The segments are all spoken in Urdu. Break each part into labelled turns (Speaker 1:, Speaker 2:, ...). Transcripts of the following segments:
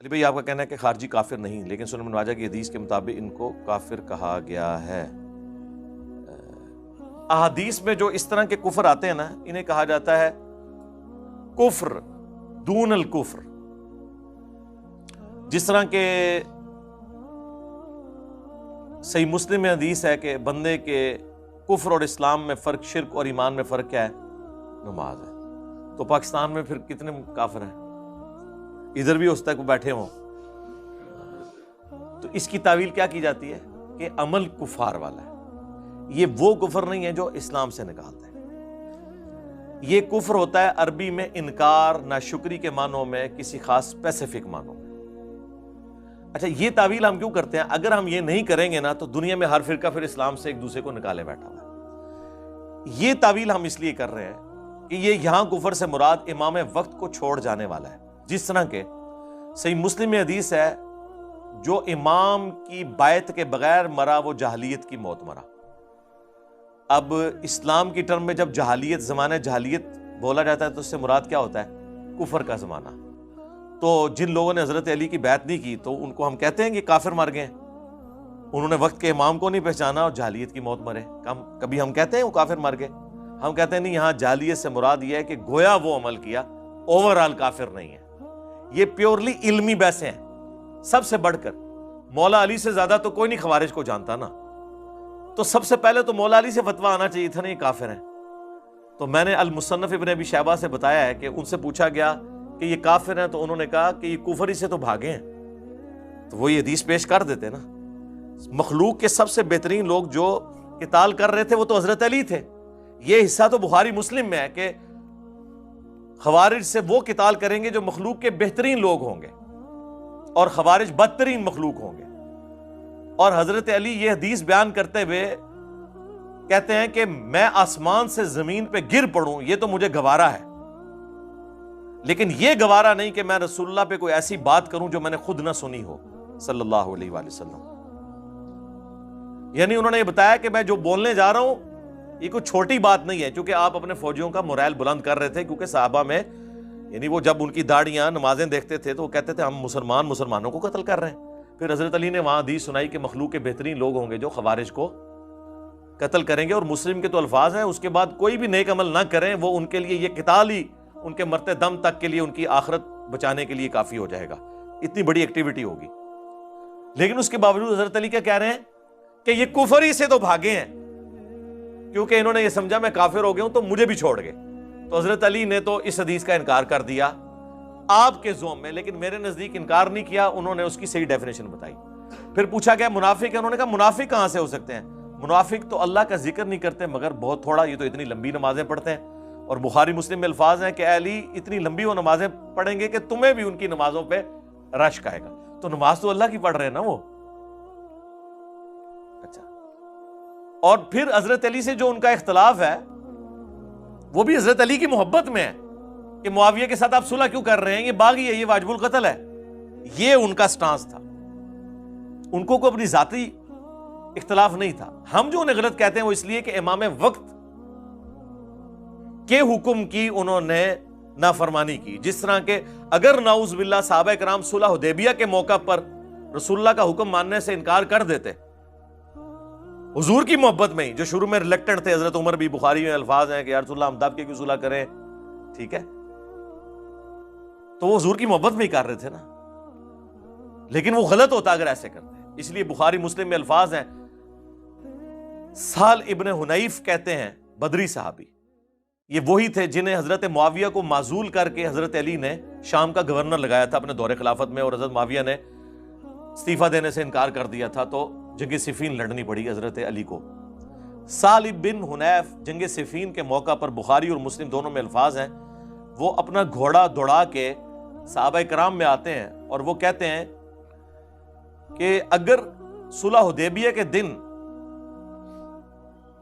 Speaker 1: علی بھائی آپ کا کہنا ہے کہ خارجی کافر نہیں، لیکن سنن ابن ماجہ کی حدیث کے مطابق ان کو کافر کہا گیا ہے۔ احادیث میں جو اس طرح کے کفر آتے ہیں نا، انہیں کہا جاتا ہے کفر دون الکفر۔ جس طرح کے صحیح مسلم میں حدیث ہے کہ بندے کے کفر اور اسلام میں فرق، شرک اور ایمان میں فرق کیا ہے؟ نماز ہے۔ تو پاکستان میں پھر کتنے کافر ہیں؟ ادھر بھی اس تک بیٹھے ہوں۔ تو اس کی تعویل کیا کی جاتی ہے کہ عمل کفار والا ہے، یہ وہ کفر نہیں ہے جو اسلام سے نکالتا ہے۔ یہ کفر ہوتا ہے عربی میں انکار، ناشکری کے معنوں میں، کسی خاص اسپیسیفک معنوں میں۔ اچھا، یہ تعویل ہم کیوں کرتے ہیں؟ اگر ہم یہ نہیں کریں گے نا تو دنیا میں ہر فرقہ پھر اسلام سے ایک دوسرے کو نکالے بیٹھا ہوا ہے۔ یہ تعویل ہم اس لیے کر رہے ہیں کہ یہ یہاں کفر سے مراد امام وقت کو چھوڑ جانے والا ہے۔ جس طرح کے صحیح مسلم میں حدیث ہے جو امام کی بیعت کے بغیر مرا وہ جاہلیت کی موت مرا۔ اب اسلام کی ٹرم میں جب جہالیت، زمانہ جہالیت بولا جاتا ہے تو اس سے مراد کیا ہوتا ہے؟ کفر کا زمانہ۔ تو جن لوگوں نے حضرت علی کی بیعت نہیں کی تو ان کو ہم کہتے ہیں کہ کافر مر گئے، انہوں نے وقت کے امام کو نہیں پہچانا اور جہالیت کی موت مرے۔ کبھی ہم کہتے ہیں وہ کافر مر گئے؟ ہم کہتے ہیں نہیں، یہاں جہالیت سے مراد یہ ہے کہ گویا وہ عمل کیا، اوورآل کافر نہیں ہے۔ یہ پیورلی علمی بحثیں ہیں۔ سب سے بڑھ کر مولا علی سے زیادہ تو کوئی نہیں خوارج کو جانتا نا، تو سب سے پہلے تو مولا علی سے فتویٰ آنا چاہیے تھا نا یہ کافر ہیں۔ تو میں نے المصنف ابن ابی شیبہ سے بتایا ہے کہ ان سے پوچھا گیا کہ یہ کافر ہیں تو انہوں نے کہا کہ یہ کفر ہی سے تو بھاگے ہیں، تو وہ یہ حدیث پیش کر دیتے نا۔ مخلوق کے سب سے بہترین لوگ جو قتال کر رہے تھے وہ تو حضرت علی تھے۔ یہ حصہ تو بخاری مسلم میں ہے کہ خوارج سے وہ قتال کریں گے جو مخلوق کے بہترین لوگ ہوں گے، اور خوارج بدترین مخلوق ہوں گے۔ اور حضرت علی یہ حدیث بیان کرتے ہوئے کہتے ہیں کہ میں آسمان سے زمین پہ گر پڑوں یہ تو مجھے گوارا ہے، لیکن یہ گوارا نہیں کہ میں رسول اللہ پہ کوئی ایسی بات کروں جو میں نے خود نہ سنی ہو صلی اللہ علیہ وآلہ وسلم۔ یعنی انہوں نے یہ بتایا کہ میں جو بولنے جا رہا ہوں یہ کوئی چھوٹی بات نہیں ہے، چونکہ آپ اپنے فوجیوں کا مورائل بلند کر رہے تھے، کیونکہ صحابہ میں یعنی وہ جب ان کی داڑیاں نمازیں دیکھتے تھے تو وہ کہتے تھے ہم مسلمانوں کو قتل کر رہے ہیں۔ پھر حضرت علی نے وہاں حدیث سنائی کہ مخلوق کے بہترین لوگ ہوں گے جو خوارج کو قتل کریں گے، اور مسلم کے تو الفاظ ہیں اس کے بعد کوئی بھی نیک عمل نہ کریں وہ ان کے لیے یہ قتال ہی ان کے مرتے دم تک کے لیے، ان کی آخرت بچانے کے لیے کافی ہو جائے گا، اتنی بڑی ایکٹیویٹی ہوگی۔ لیکن اس کے باوجود حضرت علی کیا کہہ رہے ہیں کہ یہ کفر ہی سے تو بھاگے ہیں، کیونکہ انہوں نے یہ سمجھا میں کافر ہو گیا ہوں تو مجھے بھی چھوڑ گئے۔ تو حضرت علی نے تو اس حدیث کا انکار کر دیا آپ کے زوم میں، لیکن میرے نزدیک انکار نہیں کیا، انہوں نے اس کی صحیح ڈیفینیشن بتائی۔ پھر پوچھا گیا منافق ہے، انہوں نے کہا منافق کہاں سے ہو سکتے ہیں؟ منافق تو اللہ کا ذکر نہیں کرتے مگر بہت تھوڑا، یہ تو اتنی لمبی نمازیں پڑھتے ہیں، اور بخاری مسلم میں الفاظ ہیں کہ اے علی اتنی لمبی وہ نمازیں پڑھیں گے کہ تمہیں بھی ان کی نمازوں پہ رشک آئے گا۔ تو نماز تو اللہ کی پڑھ رہے ہیں نا وہ۔ اچھا، اور پھر حضرت علی سے جو ان کا اختلاف ہے وہ بھی حضرت علی کی محبت میں ہے کہ معاویہ کے ساتھ آپ صلح کیوں کر رہے ہیں، یہ باغی ہے، یہ واجب القتل ہے۔ یہ ان کا سٹانس تھا، ان کو کوئی اپنی ذاتی اختلاف نہیں تھا۔ ہم جو انہیں غلط کہتے ہیں وہ اس لیے کہ امام وقت کے حکم کی انہوں نے نافرمانی کی۔ جس طرح کہ اگر نعوذ باللہ صحابہ کرام صلح حدیبیہ کے موقع پر رسول اللہ کا حکم ماننے سے انکار کر دیتے حضور کی محبت میں ہی، جو شروع میں ریلیکٹنٹ تھے، حضرت عمر بھی، بخاری میں الفاظ ہیں کہ یا رسول اللہ ہم دب کے کیوں صلح کریں، ٹھیک ہے، تو وہ حضور کی محبت میں ہی کر رہے تھے نا، لیکن وہ غلط ہوتا اگر ایسے کرتے۔ اس لیے بخاری مسلم میں الفاظ ہیں، سہل ابن حنیف کہتے ہیں بدری صحابی، یہ وہی تھے جنہیں حضرت معاویہ کو معزول کر کے حضرت علی نے شام کا گورنر لگایا تھا اپنے دور خلافت میں، اور حضرت معاویہ نے استعفیٰ دینے سے انکار کر دیا تھا تو جنگ صفین لڑنی پڑی حضرت علی کو۔ سہل بن حنیف جنگ صفین کے موقع پر بخاری اور مسلم دونوں میں الفاظ ہیں، وہ اپنا گھوڑا دوڑا کے صحابہ کرام میں آتے ہیں اور وہ کہتے ہیں کہ اگر صلح حدیبیہ کے دن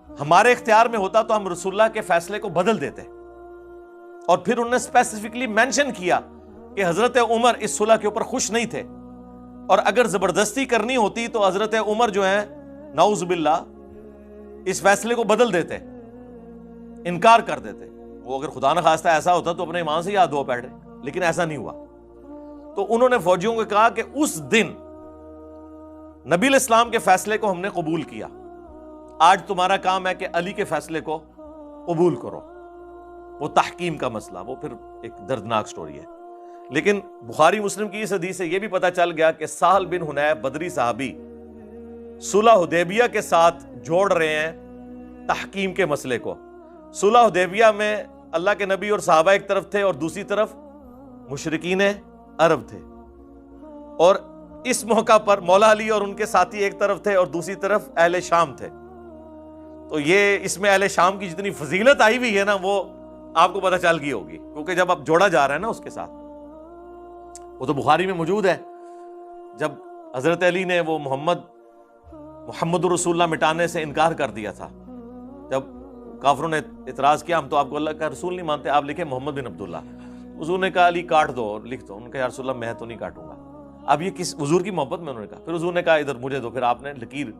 Speaker 1: ہمارے اختیار میں ہوتا تو ہم رسول اللہ کے فیصلے کو بدل دیتے، اور پھر انہوں نے اسپیسیفکلی مینشن کیا کہ حضرت عمر اس صلح کے اوپر خوش نہیں تھے، اور اگر زبردستی کرنی ہوتی تو حضرت عمر جو ہیں نعوذ باللہ اس فیصلے کو بدل دیتے، انکار کر دیتے۔ وہ اگر خدا نخواستہ ایسا ہوتا تو اپنے ایمان سے یاد ہو بیٹھے، لیکن ایسا نہیں ہوا۔ تو انہوں نے فوجیوں کو کہا کہ اس دن نبی علیہ السلام کے فیصلے کو ہم نے قبول کیا، آج تمہارا کام ہے کہ علی کے فیصلے کو قبول کرو۔ وہ تحکیم کا مسئلہ، وہ پھر ایک دردناک سٹوری ہے۔ لیکن بخاری مسلم کی اس حدیث سے یہ بھی پتہ چل گیا کہ سہل بن حنیف بدری صحابی صلح حدیبیہ کے ساتھ جوڑ رہے ہیں تحکیم کے مسئلے کو۔ صلح حدیبیہ میں اللہ کے نبی اور صحابہ ایک طرف تھے اور دوسری طرف مشرکین عرب تھے، اور اس موقع پر مولا علی اور ان کے ساتھی ایک طرف تھے اور دوسری طرف اہل شام تھے۔ تو یہ اس میں اہل شام کی جتنی فضیلت آئی ہوئی ہے نا، وہ آپ کو پتہ چل گئی ہوگی، کیونکہ جب آپ جوڑا جا رہا ہے نا اس کے ساتھ، وہ تو بخاری میں موجود ہے، جب حضرت علی نے وہ محمد رسول اللہ مٹانے سے انکار کر دیا تھا، جب کافروں نے اعتراض کیا ہم تو آپ کو اللہ کا رسول نہیں مانتے، آپ لکھیں محمد بن عبداللہ، حضور نے کہا علی کاٹ دو اور لکھ دو، انہوں نے کہا یا رسول اللہ میں تو نہیں کاٹوں گا۔ اب یہ کس حضور کی محبت میں انہوں نے کہا، پھر حضور نے کہا ادھر مجھے دو، پھر آپ نے لکیر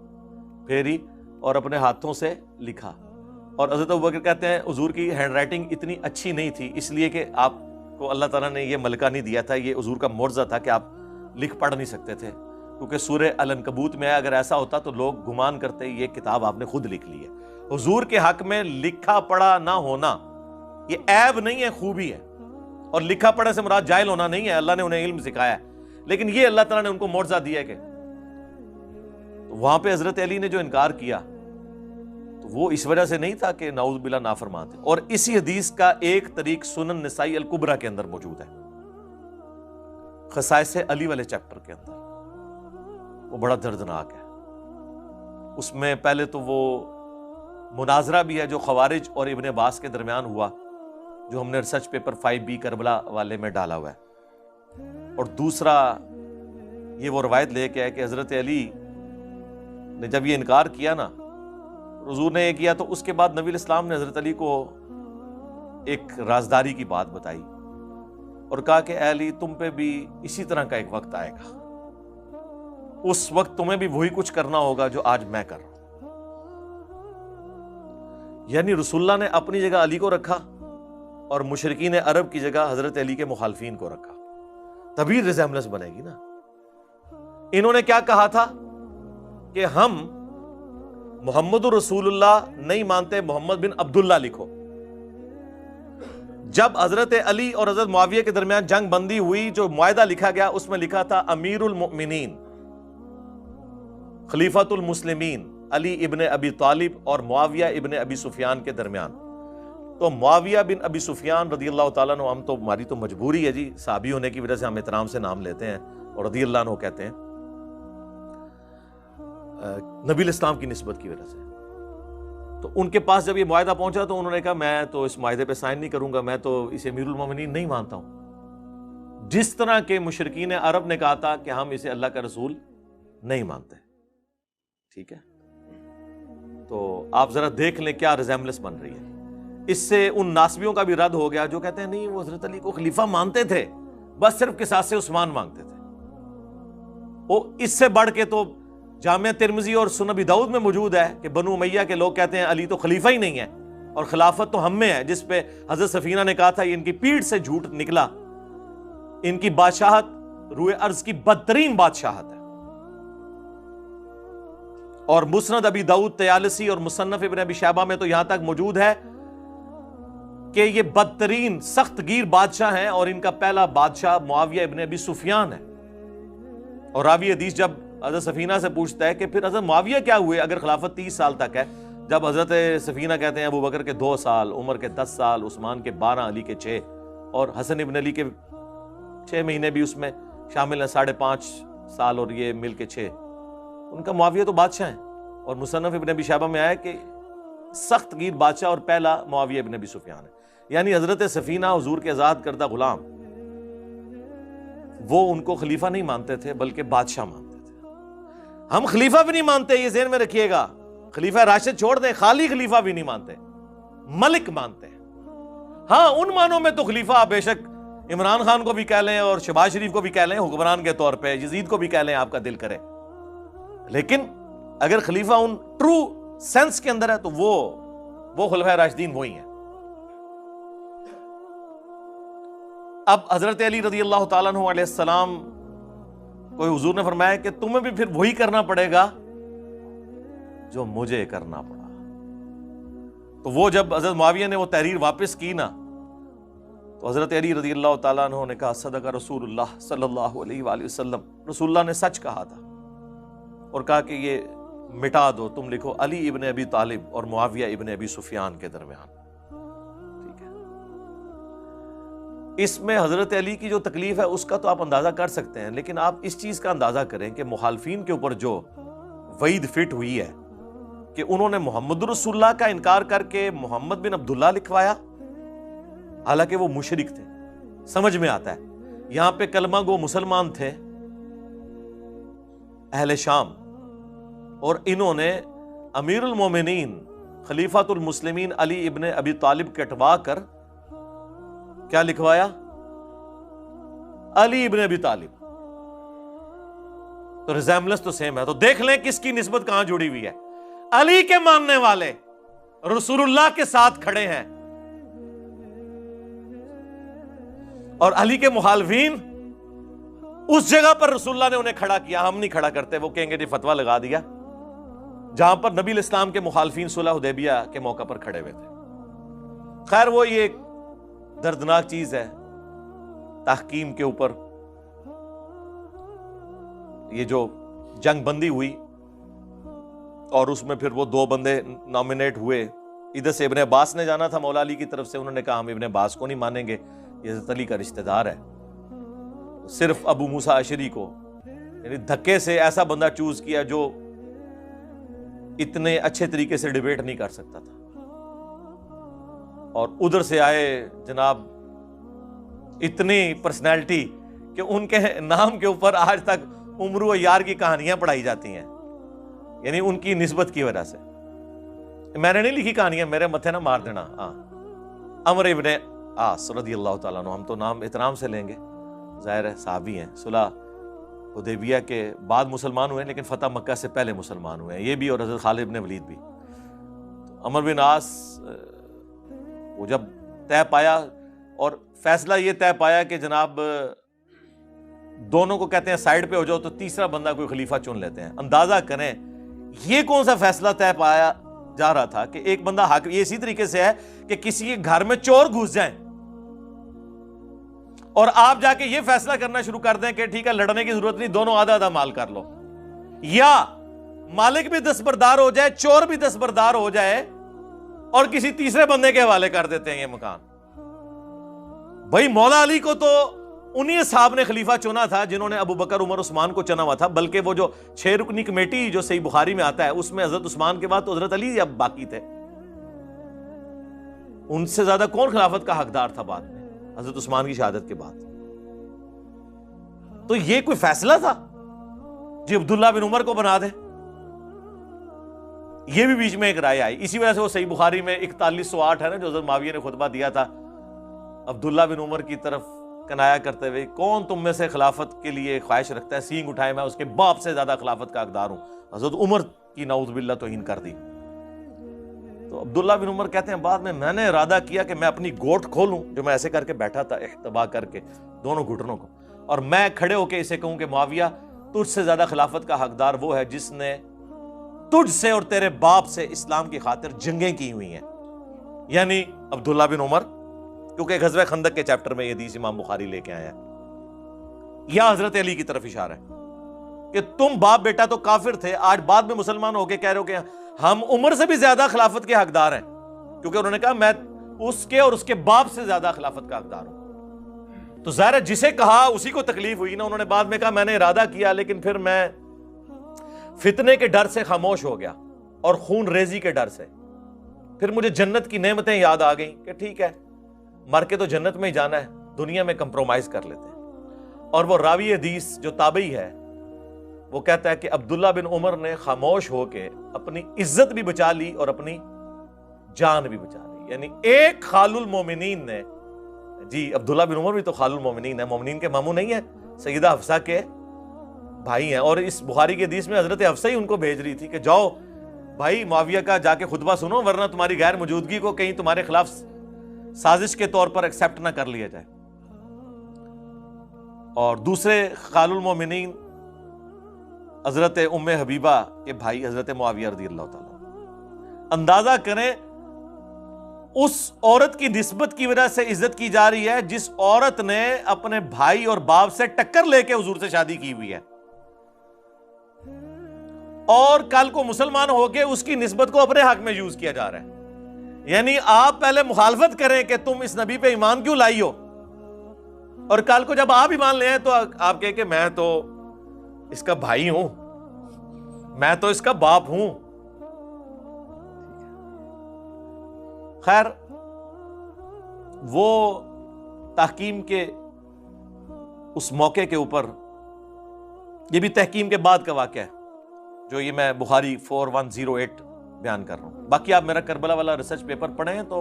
Speaker 1: پھیری اور اپنے ہاتھوں سے لکھا۔ اور حضرت ابوبکر کہتے ہیں حضور کی ہینڈ رائٹنگ اتنی اچھی نہیں تھی، اس لیے کہ آپ کو اللہ تعالیٰ نے یہ ملکہ نہیں دیا تھا، یہ حضور کا معجزہ تھا کہ آپ لکھ پڑھ نہیں سکتے تھے، کیونکہ سورہ العنکبوت میں اگر ایسا ہوتا تو لوگ گمان کرتے یہ کتاب آپ نے خود لکھ لی ہے۔ حضور کے حق میں لکھا پڑھا نہ ہونا یہ عیب نہیں ہے، خوبی ہے، اور لکھا پڑھا سے مراد جاہل ہونا نہیں ہے، اللہ نے انہیں علم سکھایا ہے، لیکن یہ اللہ تعالیٰ نے ان کو معجزہ دیا ہے کہ وہاں پہ حضرت علی نے جو انکار کیا تو وہ اس وجہ سے نہیں تھا کہ نعوذ باللہ نافرمان تھے۔ اور اسی حدیث کا ایک طریق سنن نسائی الکبریٰ کے اندر موجود ہے، خصائص علی والے چیپٹر کے اندر، وہ بڑا دردناک ہے۔ اس میں پہلے تو وہ مناظرہ بھی ہے جو خوارج اور ابن عباس کے درمیان ہوا، جو ہم نے ریسرچ پیپر 5B کربلا والے میں ڈالا ہوا ہے، اور دوسرا یہ وہ روایت لے کے ہے کہ حضرت علی نے جب یہ انکار کیا نا، حضور نے یہ کیا تو اس کے بعد نبی علیہ السلام نے حضرت علی کو ایک رازداری کی بات بتائی اور کہا کہ اے علی تم پہ بھی اسی طرح کا ایک وقت آئے گا، اس وقت تمہیں بھی وہی کچھ کرنا ہوگا جو آج میں کر رہا ہوں۔ یعنی رسول اللہ نے اپنی جگہ علی کو رکھا اور مشرکین عرب کی جگہ حضرت علی کے مخالفین کو رکھا، تبھی ریزیمبلنس بنے گی نا۔ انہوں نے کیا کہا تھا کہ ہم محمد رسول اللہ نہیں مانتے، محمد بن عبداللہ لکھو۔ جب حضرت علی اور حضرت معاویہ کے درمیان جنگ بندی ہوئی، جو معاہدہ لکھا گیا اس میں لکھا تھا امیر المؤمنین خلیفۃ المسلمین علی ابن ابی طالب اور معاویہ ابن ابی سفیان کے درمیان۔ تو معاویہ بن ابی سفیان رضی اللہ تعالیٰ عنہ، ہم تو ہماری تو مجبوری ہے جی، صحابی ہونے کی وجہ سے ہم احترام سے نام لیتے ہیں اور رضی اللہ عنہ کہتے ہیں، نبی الاسلام کی نسبت کی وجہ سے۔ تو ان کے پاس جب یہ معاہدہ پہنچا تو انہوں نے کہا میں تو اس معاہدے پہ سائن نہیں کروں گا، میں تو اسے امیر المومنین نہیں مانتا ہوں، جس طرح کے مشرکین عرب نے کہا تھا کہ ہم اسے اللہ کا رسول نہیں مانتے۔ ٹھیک ہے، تو آپ ذرا دیکھ لیں کیا ریزیمبلنس بن رہی ہے۔ اس سے ان ناسبیوں کا بھی رد ہو گیا جو کہتے ہیں نہیں وہ حضرت علی کو خلیفہ مانتے تھے، بس صرف قصاص عثمان مانگتے تھے۔ وہ اس سے بڑھ کے تو جامعہ ترمذی اور سنن ابی داؤد میں موجود ہے کہ بنو امیہ کے لوگ کہتے ہیں علی تو خلیفہ ہی نہیں ہے اور خلافت تو ہم میں ہے، جس پہ حضرت سفینہ نے کہا تھا یہ ان کی پیٹھ سے جھوٹ نکلا، ان کی بادشاہت روئے ارض کی بدترین بادشاہت ہے۔ اور مسند ابی داؤد طیالسی اور مصنف ابن ابی شیبہ میں تو یہاں تک موجود ہے کہ یہ بدترین سخت گیر بادشاہ ہیں، اور ان کا پہلا بادشاہ معاویہ ابن ابی سفیان ہے۔ اور راوی حدیث جب حضرت سفینہ سے پوچھتا ہے کہ پھر حضرت معاویہ کیا ہوئے اگر خلافت 30 سال تک ہے، جب حضرت سفینہ کہتے ہیں ابو بکر کے 2 سال، عمر کے 10 سال، عثمان کے 12، علی کے 6، اور حسن ابن علی کے 6 مہینے بھی اس میں شامل ہیں، 5.5 سال اور یہ مل کے 6، ان کا معاویہ تو بادشاہ ہیں۔ اور مصنف ابن ابی شیبہ میں آیا کہ سخت گیر بادشاہ اور پہلا معاویہ ابن ابی سفیان ہے، یعنی حضرت سفینہ حضور کے آزاد کردہ غلام، وہ ان کو خلیفہ نہیں مانتے تھے بلکہ بادشاہ مانتے تھے۔ ہم خلیفہ بھی نہیں مانتے، یہ ذہن میں رکھیے گا، خلیفہ راشد چھوڑ دیں، خالی خلیفہ بھی نہیں مانتے، ملک مانتے ہیں۔ ہاں ان معنوں میں تو خلیفہ بے شک عمران خان کو بھی کہہ لیں اور شہباز شریف کو بھی کہہ لیں حکمران کے طور پہ، یزید کو بھی کہہ لیں آپ کا دل کرے، لیکن اگر خلیفہ ان ٹرو سینس کے اندر ہے تو وہ خلفائے راشدین وہی ہیں۔ اب حضرت علی رضی اللہ تعالیٰ عنہ علیہ السلام کو حضور نے فرمایا کہ تمہیں بھی پھر وہی کرنا پڑے گا جو مجھے کرنا پڑا. تو وہ جب حضرت معاویہ نے وہ تحریر واپس کی نا تو حضرت علی رضی اللہ تعالیٰ عنہ نے کہا صدق رسول اللہ صلی اللہ علیہ وآلہ وسلم, رسول اللہ نے سچ کہا تھا, اور کہا کہ یہ مٹا دو, تم لکھو علی ابن ابی طالب اور معاویہ ابن ابی سفیان کے درمیان. ٹھیک ہے, اس میں حضرت علی کی جو تکلیف ہے اس کا تو آپ اندازہ کر سکتے ہیں, لیکن آپ اس چیز کا اندازہ کریں کہ مخالفین کے اوپر جو وعید فٹ ہوئی ہے کہ انہوں نے محمد رسول اللہ کا انکار کر کے محمد بن عبداللہ لکھوایا, حالانکہ وہ مشرک تھے. سمجھ میں آتا ہے, یہاں پہ کلمہ گو مسلمان تھے اہل شام, اور انہوں نے امیر المومنین خلیفۃ المسلمین علی ابن ابی طالب کٹوا کر کیا لکھوایا, علی ابن ابی طالب. تو ریزیمبلنس تو سیم ہے. تو دیکھ لیں کس کی نسبت کہاں جڑی ہوئی ہے. علی کے ماننے والے رسول اللہ کے ساتھ کھڑے ہیں, اور علی کے مخالفین اس جگہ پر رسول اللہ نے انہیں کھڑا کیا. ہم نہیں کھڑا کرتے, وہ کہیں گے جی فتویٰ لگا دیا, جہاں پر نبی الاسلام کے مخالفین صلح حدیبیہ کے موقع پر کھڑے ہوئے تھے. خیر وہ یہ ایک دردناک چیز ہے تحکیم کے اوپر. یہ جو جنگ بندی ہوئی اور اس میں پھر وہ 2 بندے نامینیٹ ہوئے, ادھر سے ابن عباس نے جانا تھا مولا علی کی طرف سے, انہوں نے کہا ہم ابن عباس کو نہیں مانیں گے, یہ حضرت علی کا رشتہ دار ہے. صرف ابو موسیٰ اشعری کو یعنی دھکے سے ایسا بندہ چوز کیا جو اتنے اچھے طریقے سے ڈیبیٹ نہیں کر سکتا تھا, اور ادھر سے آئے جناب اتنی پرسنالٹی کہ ان کے نام کے اوپر آج تک عمر و یار کی کہانیاں پڑھائی جاتی ہیں, یعنی ان کی نسبت کی وجہ سے. میں نے نہیں لکھی کہانیاں, میرے متھے نہ مار دینا. عمر ابن عاص رضی اللہ تعالیٰ عنہ, ہم تو نام احترام سے لیں گے, ظاہر ہے صحابی ہیں, صلح حدیبیہ کے بعد مسلمان ہوئے لیکن فتح مکہ سے پہلے مسلمان ہوئے ہیں, یہ بھی اور حضرت خالد بن ولید بھی. عمر بن عاص وہ جب طے پایا اور فیصلہ یہ طے پایا کہ جناب دونوں کو کہتے ہیں سائیڈ پہ ہو جاؤ, تو تیسرا بندہ کوئی خلیفہ چن لیتے ہیں. اندازہ کریں یہ کون سا فیصلہ طے پایا جا رہا تھا کہ ایک بندہ حاکم. یہ اسی طریقے سے ہے کہ کسی کے گھر میں چور گھس جائیں اور آپ جا کے یہ فیصلہ کرنا شروع کر دیں کہ ٹھیک ہے لڑنے کی ضرورت نہیں, دونوں آدھا آدھا مال کر لو, یا مالک بھی دستبردار ہو جائے, چور بھی دستبردار ہو جائے, اور کسی تیسرے بندے کے حوالے کر دیتے ہیں یہ مکان. بھائی مولا علی کو تو انہی صاحب نے خلیفہ چنا تھا جنہوں نے ابو بکر عمر عثمان کو چنا ہوا تھا, بلکہ وہ جو 6 رکنی کمیٹی جو صحیح بخاری میں آتا ہے اس میں حضرت عثمان کے بعد تو حضرت علی اب باقی تھے. ان سے زیادہ کون خلافت کا حقدار تھا بعد میں حضرت عثمان کی شہادت کے بعد؟ تو یہ کوئی فیصلہ تھا جی عبداللہ بن عمر کو بنا دیں؟ یہ بھی بیچ میں ایک رائے آئی. اسی وجہ سے وہ صحیح بخاری میں 4108 ہے نا جو حضرت معاویہ نے خطبہ دیا تھا عبداللہ بن عمر کی طرف کنایا کرتے ہوئے, کون تم میں سے خلافت کے لیے خواہش رکھتا ہے, سینگ اٹھائے, میں اس کے باپ سے زیادہ خلافت کا حقدار ہوں. حضرت عمر کی نعوذ باللہ توہین کر دی. تو عبداللہ بن عمر کہتے ہیں بعد میں نے ارادہ کیا کہ میں اپنی گوٹ کھولوں, جو میں ایسے کر کے بیٹھا تھا احتبا کر کے دونوں گھٹنوں کو, اور میں کھڑے ہو کے اسے کہوں کہ معاویہ تجھ سے زیادہ خلافت کا حقدار وہ ہے جس نے تجھ سے اور تیرے باپ سے اسلام کی خاطر جنگیں کی ہوئی ہیں, یعنی عبداللہ بن عمر, کیونکہ غزوہ خندق کے چیپٹر میں یہ حدیث امام بخاری لے کے آیا ہے. یا حضرت علی کی طرف اشارہ ہے کہ تم باپ بیٹا تو کافر تھے, آج بعد میں مسلمان ہو کے کہہ رہے ہو کہ ہم عمر سے بھی زیادہ خلافت کے حقدار ہیں, کیونکہ انہوں نے کہا میں اس کے اور اس کے باپ سے زیادہ خلافت کا حقدار ہوں. تو ظاہر ہے جسے کہا اسی کو تکلیف ہوئی نا. انہوں نے بعد میں کہا میں نے ارادہ کیا لیکن پھر میں فتنے کے ڈر سے خاموش ہو گیا اور خون ریزی کے ڈر سے. پھر مجھے جنت کی نعمتیں یاد آ گئیں کہ ٹھیک ہے مر کے تو جنت میں ہی جانا ہے, دنیا میں کمپرومائز کر لیتے ہیں. اور وہ راوی حدیث جو تابعی ہے وہ کہتا ہے کہ عبداللہ بن عمر نے خاموش ہو کے اپنی عزت بھی بچا لی اور اپنی جان بھی بچا لی. یعنی ایک خال المومنین نے, جی عبداللہ بن عمر بھی تو خال المومنین ہے, مومنین کے ماموں نہیں ہے, سیدہ حفصہ کے بھائی ہیں. اور اس بخاری کے حدیث میں حضرت حفصہ ہی ان کو بھیج رہی تھی کہ جاؤ بھائی معاویہ کا جا کے خطبہ سنو, ورنہ تمہاری غیر موجودگی کو کہیں تمہارے خلاف سازش کے طور پر ایکسیپٹ نہ کر لیا جائے. اور دوسرے خال المومنین حضرت ام حبیبہ کے بھائی حضرت معاویہ رضی اللہ تعالیٰ. اندازہ کریں اس عورت کی نسبت کی وجہ سے عزت کی جا رہی ہے جس عورت نے اپنے بھائی اور باپ سے ٹکر لے کے حضور سے شادی کی ہوئی ہے, اور کل کو مسلمان ہو کے اس کی نسبت کو اپنے حق میں یوز کیا جا رہا ہے. یعنی آپ پہلے مخالفت کریں کہ تم اس نبی پہ ایمان کیوں لائی ہو, اور کل کو جب آپ ایمان لے آئیں تو آپ کہیں کہ میں تو اس کا بھائی ہوں, میں تو اس کا باپ ہوں. خیر, وہ تحکیم کے اس موقع کے اوپر, یہ بھی تحکیم کے بعد کا واقعہ ہے جو یہ میں بخاری 4108 بیان کر رہا ہوں. باقی آپ میرا کربلا والا ریسرچ پیپر پڑھیں تو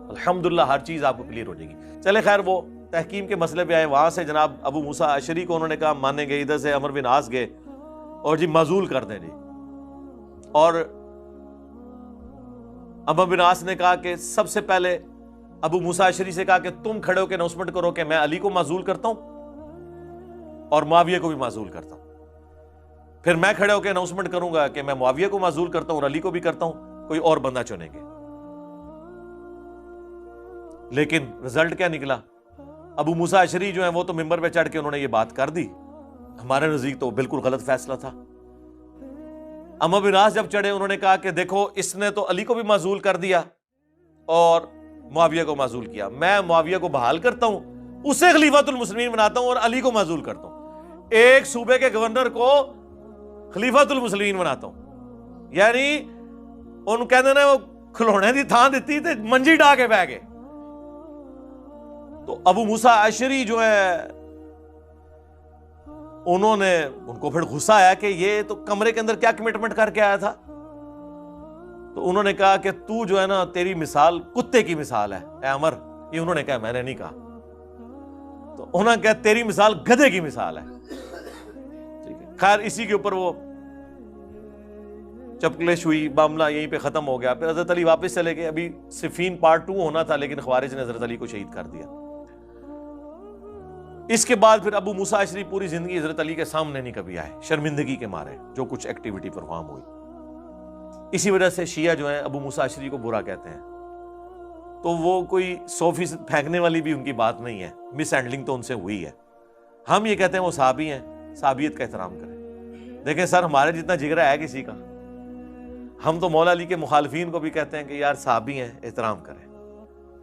Speaker 1: الحمدللہ ہر چیز آپ کو کلیئر ہو جائے گی. چلے خیر, وہ تحکیم کے مسئلے پہ آئے. وہاں سے جناب ابو موسیٰ اشعری کو انہوں نے کہا مانیں گے, ادھر سے عمر بن عاص گئے اور جی معزول کر دیں جی. اور عمر بن عاص نے کہا کہ سب سے پہلے ابو موسیٰ اشعری سے کہا کہ تم کھڑے ہو کے اناؤنسمنٹ کرو کہ میں علی کو معزول کرتا ہوں اور معاویہ کو بھی معزول کرتا ہوں. پھر میں کھڑے ہو کے اناؤنسمنٹ کروں گا کہ میں معاویہ کو معزول کرتا ہوں اور علی کو بھی کرتا ہوں, کوئی اور بندہ چنیں گے. لیکن رزلٹ کیا نکلا؟ ابو موسیٰ اشعری جو ہیں وہ تو ممبر پہ چڑھ کے انہوں نے یہ بات کر دی. ہمارے نزدیک تو بالکل غلط فیصلہ تھا. عمر بن عاص جب چڑھے انہوں نے کہا کہ دیکھو اس نے تو علی کو بھی معزول کر دیا اور معاویہ کو معزول کیا, میں معاویہ کو بحال کرتا ہوں, اسے خلیفۃ المسلمین بناتا ہوں اور علی کو معزول کرتا ہوں. ایک صوبے کے گورنر کو خلیفۃ المسلمین بناتا ہوں. یعنی ان کہتے ہیں وہ کھلونے دی تھان دیتی تے منجی ڈا کے بہ گئے. تو ابو موسیٰ اشعری جو ہے انہوں نے, ان کو پھر غصہ آیا کہ یہ تو کمرے کے اندر کیا کمٹمنٹ کر کے آیا تھا. تو انہوں نے کہا کہ تو جو ہے نا تیری مثال کتے کی مثال ہے اے عمر. یہ انہوں نے کہا, میں نے نہیں کہا. تو انہوں نے کہا تیری مثال گدھے کی مثال ہے. ٹھیک ہے, خیر اسی کے اوپر وہ چپکلش ہوئی, معاملہ یہیں پہ ختم ہو گیا. پھر حضرت علی واپس چلے گئے. ابھی صفین پارٹ 2 ہونا تھا لیکن خوارج نے حضرت علی کو شہید کر دیا. اس کے بعد پھر ابو موسیٰ اشعری پوری زندگی حضرت علی کے سامنے نہیں کبھی آئے, شرمندگی کے مارے جو کچھ ایکٹیویٹی پرفارم ہوئی. اسی وجہ سے شیعہ جو ہیں ابو موسیٰ اشعری کو برا کہتے ہیں. تو وہ کوئی 100% پھینکنے والی بھی ان کی بات نہیں ہے, مس ہینڈلنگ تو ان سے ہوئی ہے. ہم یہ کہتے ہیں وہ صحابی ہیں, صحابیت کا احترام کریں. دیکھیں سر, ہمارے جتنا جگرا ہے کسی کا, ہم تو مولا علی کے مخالفین کو بھی کہتے ہیں کہ یار صحابی ہیں, احترام کریں.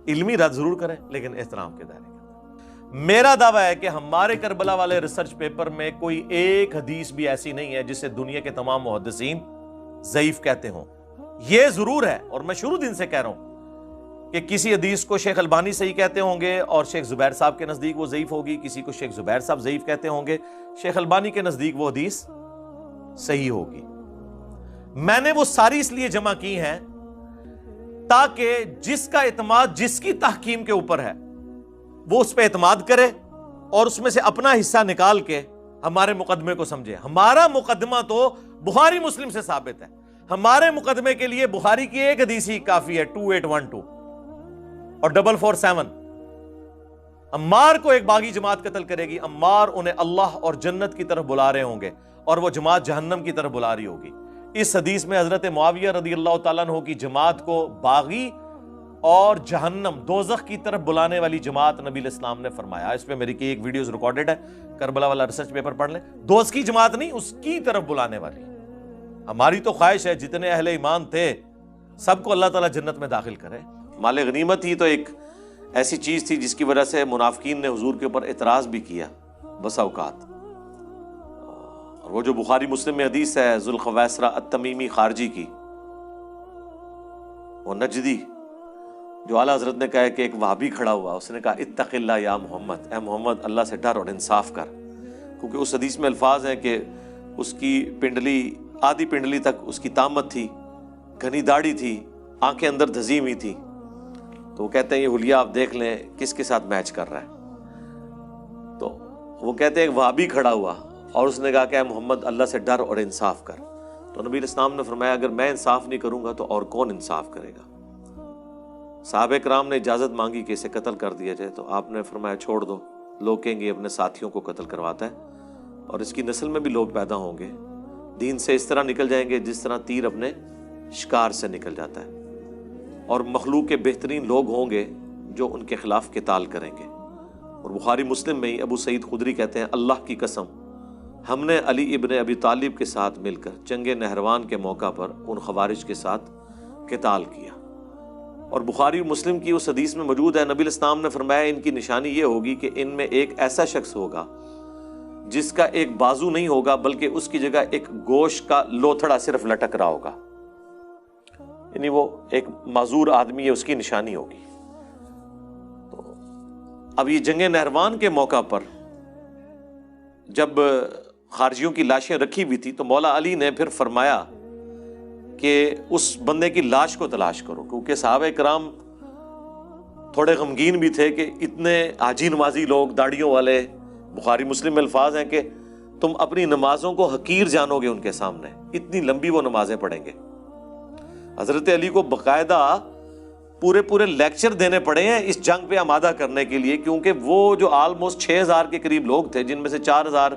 Speaker 1: علمی رد ضرور کریں لیکن احترام کے دائرے کے. میرا دعویٰ ہے کہ ہمارے کربلا والے ریسرچ پیپر میں کوئی ایک حدیث بھی ایسی نہیں ہے جسے دنیا کے تمام محدثین ضعیف کہتے ہوں. یہ ضرور ہے, اور میں شروع دن سے کہہ رہا ہوں کہ کسی حدیث کو شیخ البانی صحیح کہتے ہوں گے اور شیخ زبیر صاحب کے نزدیک وہ ضعیف ہوگی, کسی کو شیخ زبیر صاحب ضعیف کہتے ہوں گے, شیخ البانی کے نزدیک وہ حدیث صحیح ہوگی. میں نے وہ ساری اس لیے جمع کی ہیں تاکہ جس کا اعتماد جس کی تحکیم کے اوپر ہے وہ اس پہ اعتماد کرے اور اس میں سے اپنا حصہ نکال کے ہمارے مقدمے کو سمجھے. ہمارا مقدمہ تو بخاری مسلم سے ثابت ہے. ہمارے مقدمے کے لیے بخاری کی ایک حدیث ہی کافی ہے, 2812 اور 447. عمار کو ایک باغی جماعت قتل کرے گی, عمار انہیں اللہ اور جنت کی طرف بلا رہے ہوں گے اور وہ جماعت جہنم کی طرف بلا رہی ہوگی. اس حدیث میں حضرت معاویہ رضی اللہ تعالیٰ عنہ کی جماعت کو باغی اور جہنم دوزخ کی طرف بلانے والی جماعت نبی علیہ السلام نے فرمایا. اس پہ میری کی ایک ویڈیوز ریکارڈڈ ہے, کربلا والا ریسرچ پیپر پڑھ لیں. دوزخ کی جماعت نہیں, اس کی طرف بلانے والی. ہماری تو خواہش ہے جتنے اہل ایمان تھے سب کو اللہ تعالیٰ جنت میں داخل کرے. مال غنیمت ہی تو ایک ایسی چیز تھی جس کی وجہ سے منافقین نے حضور کے اوپر اعتراض بھی کیا بس اوقات. اور وہ جو بخاری مسلم میں حدیث ہے ذوالخویسرہ التمیمی خارجی کی, وہ نجدی جو اعلیٰ حضرت نے کہا کہ ایک وہابی کھڑا ہوا, اس نے کہا اتق اللہ یا محمد, اے محمد اللہ سے ڈر اور انصاف کر. کیونکہ اس حدیث میں الفاظ ہیں کہ اس کی پنڈلی آدھی پنڈلی تک اس کی تامت تھی, گھنی داڑھی تھی, آنکھیں اندر دھسی ہوئی تھی. تو وہ کہتے ہیں یہ حلیہ آپ دیکھ لیں کس کے ساتھ میچ کر رہا ہے. تو وہ کہتے ہیں ایک وہابی کھڑا ہوا اور اس نے کہا کہ اے محمد اللہ سے ڈر اور انصاف کر. تو نبی علیہ السلام نے فرمایا اگر میں انصاف نہیں کروں گا تو اور کون انصاف کرے گا. صحابہ کرام نے اجازت مانگی کہ اسے قتل کر دیا جائے, تو آپ نے فرمایا چھوڑ دو, لوگ کہیں گے اپنے ساتھیوں کو قتل کرواتا ہے، اور اس کی نسل میں بھی لوگ پیدا ہوں گے، دین سے اس طرح نکل جائیں گے جس طرح تیر اپنے شکار سے نکل جاتا ہے، اور مخلوق کے بہترین لوگ ہوں گے جو ان کے خلاف قتال کریں گے۔ اور بخاری مسلم میں ہی ابو سعید خدری کہتے ہیں، اللہ کی قسم ہم نے علی ابن ابی طالب کے ساتھ مل کر جنگ نہروان کے موقع پر ان خوارج کے ساتھ قتال کیا۔ اور بخاری مسلم کی اس حدیث میں موجود ہے، نبی الاسلام نے فرمایا ان کی نشانی یہ ہوگی کہ ان میں ایک ایسا شخص ہوگا جس کا ایک بازو نہیں ہوگا بلکہ اس کی جگہ ایک گوشت کا لوتھڑا صرف لٹک رہا ہوگا، یعنی وہ ایک معذور آدمی ہے، اس کی نشانی ہوگی۔ تو اب یہ جنگ نہروان کے موقع پر جب خارجیوں کی لاشیں رکھی ہوئی تھی تو مولا علی نے پھر فرمایا کہ اس بندے کی لاش کو تلاش کرو، کیونکہ صحابہ کرام تھوڑے غمگین بھی تھے کہ اتنے حاجی نمازی لوگ داڑھیوں والے، بخاری مسلم میں الفاظ ہیں کہ تم اپنی نمازوں کو حقیر جانو گے ان کے سامنے، اتنی لمبی وہ نمازیں پڑھیں گے۔ حضرت علی کو باقاعدہ پورے لیکچر دینے پڑے ہیں اس جنگ پہ آمادہ کرنے کے لیے، کیونکہ وہ جو آلموسٹ 6000 کے قریب لوگ تھے، جن میں سے 4000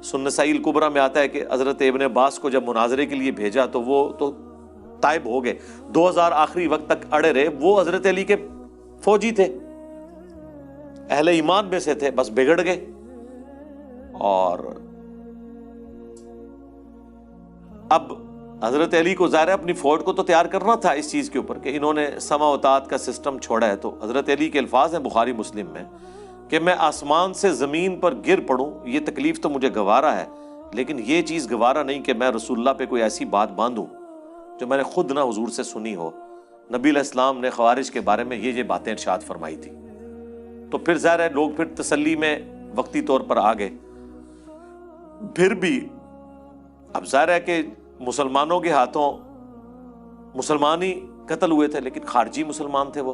Speaker 1: سنن نسائی الکبریٰ میں آتا ہے کہ حضرت ابن عباس کو جب مناظرے کے لیے بھیجا تو وہ تو طائب ہو گئے، 2000 آخری وقت تک اڑے رہے، وہ حضرت علی کے فوجی تھے، اہل ایمان میں سے تھے، بس بگڑ گئے۔ اور اب حضرت علی کو ظاہر ہے اپنی فوج کو تو تیار کرنا تھا اس چیز کے اوپر کہ انہوں نے سمع و طاعت کا سسٹم چھوڑا ہے، تو حضرت علی کے الفاظ ہیں بخاری مسلم میں کہ میں آسمان سے زمین پر گر پڑوں یہ تکلیف تو مجھے گوارا ہے، لیکن یہ چیز گوارا نہیں کہ میں رسول اللہ پہ کوئی ایسی بات باندھوں جو میں نے خود نہ حضور سے سنی ہو۔ نبی علیہ السلام نے خوارج کے بارے میں یہ باتیں ارشاد فرمائی تھی۔ تو پھر ظاہر ہے لوگ پھر تسلی میں وقتی طور پر آ گئے۔ پھر بھی اب ظاہر ہے کہ مسلمانوں کے ہاتھوں مسلمان ہی قتل ہوئے تھے، لیکن خارجی مسلمان تھے، وہ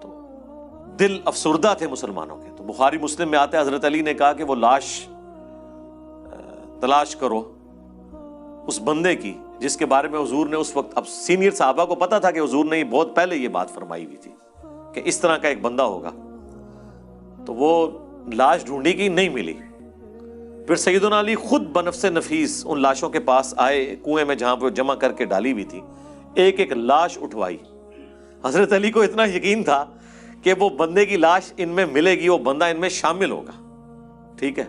Speaker 1: تو دل افسردہ تھے مسلمانوں کے۔ تو بخاری مسلم میں آتا ہے حضرت علی نے کہا کہ وہ لاش تلاش کرو اس بندے کی جس کے بارے میں حضور نے اس وقت، اب سینئر صحابہ کو پتا تھا کہ حضور نے بہت پہلے یہ بات فرمائی ہوئی تھی کہ اس طرح کا ایک بندہ ہوگا، تو وہ لاش ڈھونڈی کی، نہیں ملی۔ پھر سیدنا علی خود بنفس نفیس ان لاشوں کے پاس آئے، کنویں میں جہاں پہ جمع کر کے ڈالی ہوئی تھی، ایک ایک لاش اٹھوائی۔ حضرت علی کو اتنا یقین تھا کہ وہ بندے کی لاش ان میں ملے گی، وہ بندہ ان میں شامل ہوگا، ٹھیک ہے۔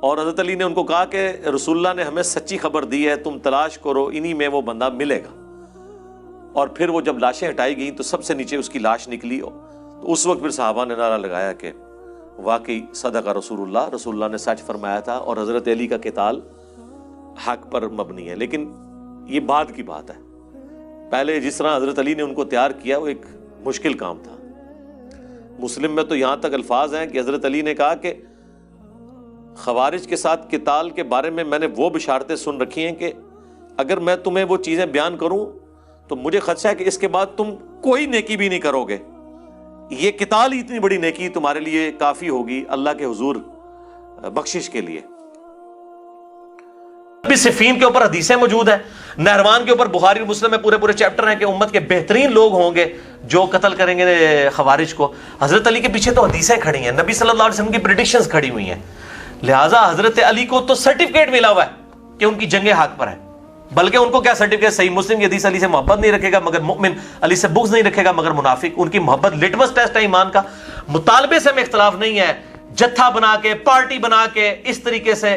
Speaker 1: اور حضرت علی نے ان کو کہا کہ رسول اللہ نے ہمیں سچی خبر دی ہے، تم تلاش کرو، انہی میں وہ بندہ ملے گا۔ اور پھر وہ جب لاشیں ہٹائی گئیں تو سب سے نیچے اس کی لاش نکلی، تو اس وقت پھر صحابہ نے نعرہ لگایا کہ واقعی صدق رسول اللہ نے سچ فرمایا تھا، اور حضرت علی کا قتال حق پر مبنی ہے۔ لیکن یہ بعد کی بات ہے، پہلے جس طرح حضرت علی نے ان کو تیار کیا وہ ایک مشکل کام تھا۔ مسلم میں تو یہاں تک الفاظ ہیں کہ حضرت علی نے کہا کہ خوارج کے ساتھ قتال کے بارے میں نے وہ بشارتیں سن رکھی ہیں کہ اگر میں تمہیں وہ چیزیں بیان کروں تو مجھے خدشہ ہے کہ اس کے بعد تم کوئی نیکی بھی نہیں کرو گے، یہ قتال ہی اتنی بڑی نیکی تمہارے لیے کافی ہوگی اللہ کے حضور بخشش کے لیے۔ ابھی صفین کے اوپر حدیثیں موجود ہیں، نہروان کے اوپر بخاری اور مسلم میں پورے چیپٹر ہیں کہ امت کے بہترین لوگ ہوں گے جو قتل کریں گے خوارج کو۔ حضرت علی کے پیچھے تو حدیثیں کھڑی ہیں، نبی صلی اللہ علیہ وسلم کی پریڈکشنز کھڑی ہوئی ہیں، لہٰذا حضرت علی کو تو سرٹیفکیٹ ملا ہوا ہے کہ ان کی جنگ حق پر ہے۔ بلکہ ان کو کیا سرٹیفکیٹ، صحیح مسلم کی حدیث علی سے محبت نہیں رکھے گا مگر مؤمن، علی سے بغض نہیں رکھے گا مگر منافق۔ ان کی محبت لٹمس ٹیسٹ ہے ایمان کا۔ مطالبے سے ہمیں اختلاف نہیں ہے، جتھا بنا کے، پارٹی بنا کے اس طریقے سے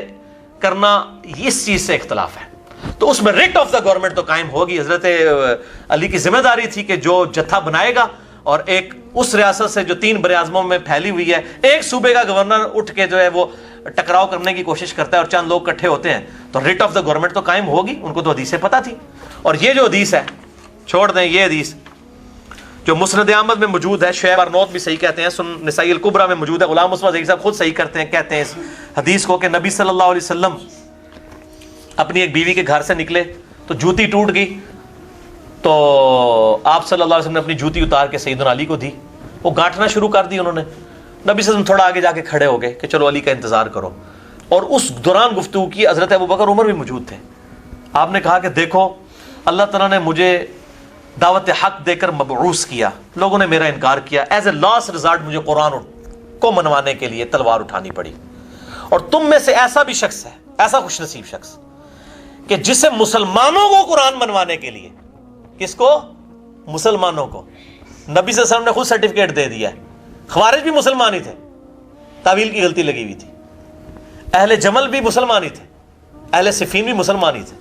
Speaker 1: کرنا، اس چیز سے اختلاف ہے۔ تو اس میں ریٹ آف دا گورنمنٹ تو قائم ہوگی۔ حضرت علی کی ذمہ داری تھی کہ جو جتھا بنائے گا، اور ایک اس ریاست سے جو 3 براعظموں میں پھیلی ہوئی ہے، ایک صوبے کا گورنر اٹھ کے جو ہے وہ ٹکراؤ کرنے کی کوشش کرتا ہے اور چند لوگ اکٹھے ہوتے ہیں، تو ریٹ آف دا گورنمنٹ تو قائم ہوگی۔ ان کو تو حدیثیں پتہ تھی۔ اور یہ جو حدیث ہے، چھوڑ دیں یہ حدیث جو مسند احمد میں موجود ہے، شعیب ارنوت بھی صحیح کہتے ہیں، سنن نسائی الکبریٰ میں موجود ہے، غلام مصطفیٰ صاحب خود صحیح کرتے ہیں، کہتے ہیں اس حدیث کو کہ نبی صلی اللہ علیہ وسلم اپنی ایک بیوی کے گھر سے نکلے تو جوتی ٹوٹ گئی، تو آپ صلی اللہ علیہ وسلم نے اپنی جوتی اتار کے سیدنا علی کو دی، وہ گانٹنا شروع کر دی انہوں نے۔ نبی صلی اللہ علیہ وسلم تھوڑا آگے جا کے کھڑے ہو گئے کہ چلو علی کا انتظار کرو، اور اس دوران گفتگو کی حضرت ابوبکر عمر بھی موجود تھے۔ آپ نے کہا کہ دیکھو اللہ تعالیٰ نے مجھے دعوت حق دے کر مبعوث کیا، لوگوں نے میرا انکار کیا، ایز اے لاسٹ ریزارٹ مجھے قرآن کو منوانے کے لیے تلوار اٹھانی پڑی۔ اور تم میں سے ایسا بھی شخص ہے، ایسا خوش نصیب شخص کہ جسے مسلمانوں کو قرآن منوانے کے لیے، کس کو؟ مسلمانوں کو۔ نبی صلی اللہ علیہ وسلم نے خود سرٹیفکیٹ دے دیا ہے، خوارج بھی مسلمان ہی تھے، تعویل کی غلطی لگی ہوئی تھی، اہل جمل بھی مسلمان ہی تھے، اہل صفین بھی مسلمان ہی تھے،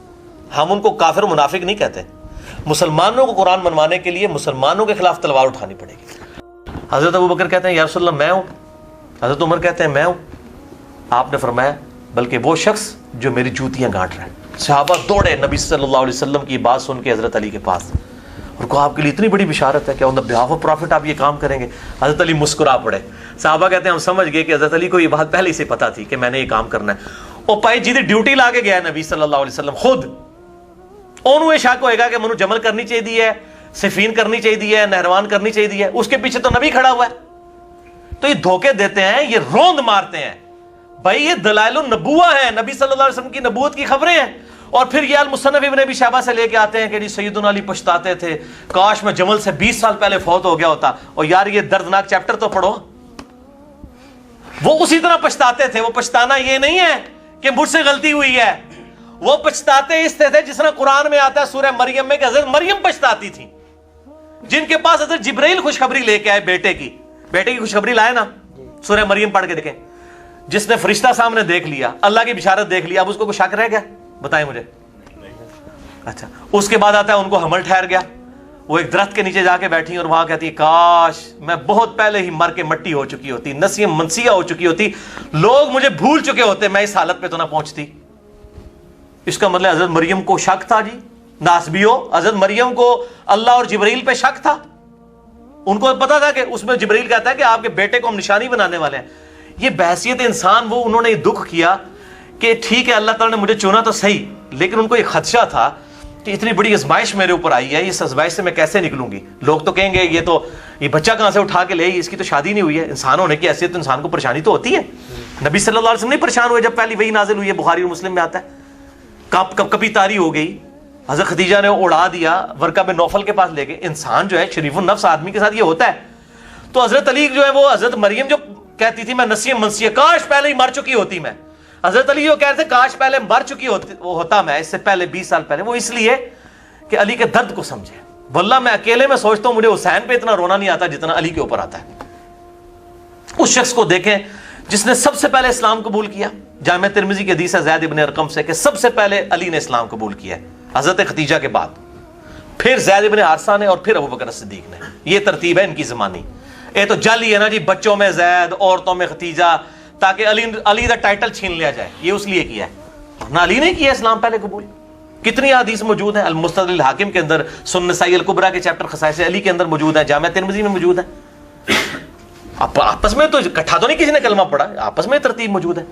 Speaker 1: ہم ان کو کافر و منافق نہیں کہتے۔ مسلمانوں کو قرآن منوانے کے لیے مسلمانوں کے خلاف تلوار اٹھانی پڑے گی۔ حضرت ابوبکر کہتے ہیں یا رسول اللہ میں ہوں، حضرت عمر کہتے ہیں میں ہوں، آپ نے فرمایا بلکہ وہ شخص جو میری جوتیاں گانٹ رہا ہے۔ صحابہ دوڑے نبی صلی اللہ علیہ وسلم کی بات سن کے حضرت علی کے پاس، اور کہا آپ کے لیے اتنی بڑی بشارت ہے کہ آن دی بہاف آف پروفٹ آپ یہ کام کریں گے؟ حضرت علی مسکرا پڑے۔ صحابہ کہتے ہیں ہم سمجھ گئے کہ حضرت علی کو یہ بات پہلے سے پتا تھی کہ میں نے یہ کام کرنا ہے۔ اور پائی جی ڈیوٹی لا کے گیا نبی صلی اللہ علیہ وسلم خود، انہوں یہ شک ہوئے گا کہ منو جمل کرنی چاہیے ہے، صفین کرنی چاہیے ہے، نہروان کرنی چاہیے ہے، اس کے پیچھے تو نبی کھڑا ہوا ہے۔ تو یہ دھوکے دیتے ہیں، یہ روند مارتے ہیں، بھائی یہ دلائل النبوہ ہیں، نبی صلی اللہ علیہ وسلم کی نبوت کی خبریں ہیں۔ اور پھر یہ المصنف ابن ابی شیبہ سے لے کے آتے ہیں کہ جی سیدنا علی پچھتاتے تھے کاش میں جمل سے 20 سال پہلے فوت ہو گیا ہوتا۔ اور یار یہ دردناک چیپٹر تو پڑھو، وہ اسی طرح پچھتاتے تھے۔ وہ پچھتانا یہ نہیں ہے کہ مجھ سے غلطی ہوئی ہے، وہ پچھتاتے اس سے تھے جس طرح قرآن میں آتا ہے سورہ مریم میں کہ حضرت مریم پچھتاتی تھی، جن کے پاس حضرت جبرائیل خوشخبری لے کے آئے بیٹے کی خوشخبری لائے نا، سورہ مریم پڑھ کے دیکھیں، جس نے فرشتہ سامنے دیکھ لیا، اللہ کی بشارت دیکھ لیا، اب اس کو کوئی شک رہ گیا؟ بتائیں مجھے۔ اچھا، اس کے بعد آتا ہے ان کو حمل ٹھہر گیا، وہ ایک درخت کے نیچے جا کے بیٹھی اور وہاں کہتی ہے کاش میں بہت پہلے ہی مر کے مٹی ہو چکی ہوتی، نسیہ منسیہ ہو چکی ہوتی، لوگ مجھے بھول چکے ہوتے، میں اس حالت پہ تو نہ پہنچتی۔ اس کا مطلب حضرت مریم کو شک تھا جی، ناسبیو، حضرت مریم کو اللہ اور جبرائیل پہ شک تھا، ان کو پتا تھا کہ اس میں جبرائیل کہتا ہے کہ آپ کے بیٹے کو ہم نشانی بنانے والے ہیں۔ یہ بحثیت انسان وہ انہوں نے یہ دکھ کیا کہ ٹھیک ہے اللہ تعالیٰ نے مجھے چنا تو صحیح، لیکن ان کو ایک خدشہ تھا کہ اتنی بڑی آزمائش میرے اوپر آئی ہے، اس آزمائش سے میں کیسے نکلوں گی؟ لوگ تو کہیں گے یہ بچہ کہاں سے اٹھا کے لے آئی، اس کی تو شادی نہیں ہوئی ہے۔ انسان ہونے کی حیثیت تو انسان کو پریشانی تو ہوتی ہے۔ نبی صلی اللہ علیہ وسلم نہیں پریشان ہوئے جب پہلی وحی نازل ہوئی ہے، بخاری اور مسلم میں آتا ہے، کبھی تاری ہو گئی، حضرت خدیجہ نے اڑا دیا، ورقہ بن نوفل کے پاس لے گئے۔ انسان جو ہے شریف النفس آدمی کے ساتھ یہ ہوتا ہے۔ تو حضرت علی جو ہے وہ حضرت مریم جو کہتی تھی میں نسیہ منسیہ، کاش پہلے ہی مر چکی ہوتی میں، حضرت علی جو کہتے تھے کاش پہلے مر چکی ہوتا میں اس سے پہلے 20 سال پہلے، وہ اس لیے کہ علی کے درد کو سمجھے۔ واللہ میں اکیلے میں سوچتا ہوں مجھے حسین پہ اتنا رونا نہیں آتا جتنا علی کے اوپر آتا ہے۔ اس شخص کو دیکھیں جس نے سب سے پہلے اسلام قبول کیا، جامع ترمذی کی حدیث ہے زید ابن ارقم سے کہ سب سے پہلے علی نے اسلام قبول کیا ہے حضرت خدیجہ کے بعد، پھر زید ابن حارثہ نے، اور پھر ابوبکر صدیق نے۔ یہ ترتیب ہے ان کی زمانی۔ یہ تو جعلی ہے نا جی، بچوں میں زید، عورتوں میں خدیجہ، تاکہ علی دا ٹائٹل چھین لیا جائے، یہ اس لیے کیا ہے، نہ علی نے کیا اسلام پہلے قبول۔ کتنی حدیث موجود ہیں، المستدرک الحاکم کے اندر، سنن نسائی الکبریٰ کے چیپٹر خصائص علی کے اندر موجود ہیں، جامع ترمذی میں موجود ہے۔ آپس میں تو اکٹھا تو نہیں کسی نے کلمہ پڑھا، آپس میں ترتیب موجود ہے۔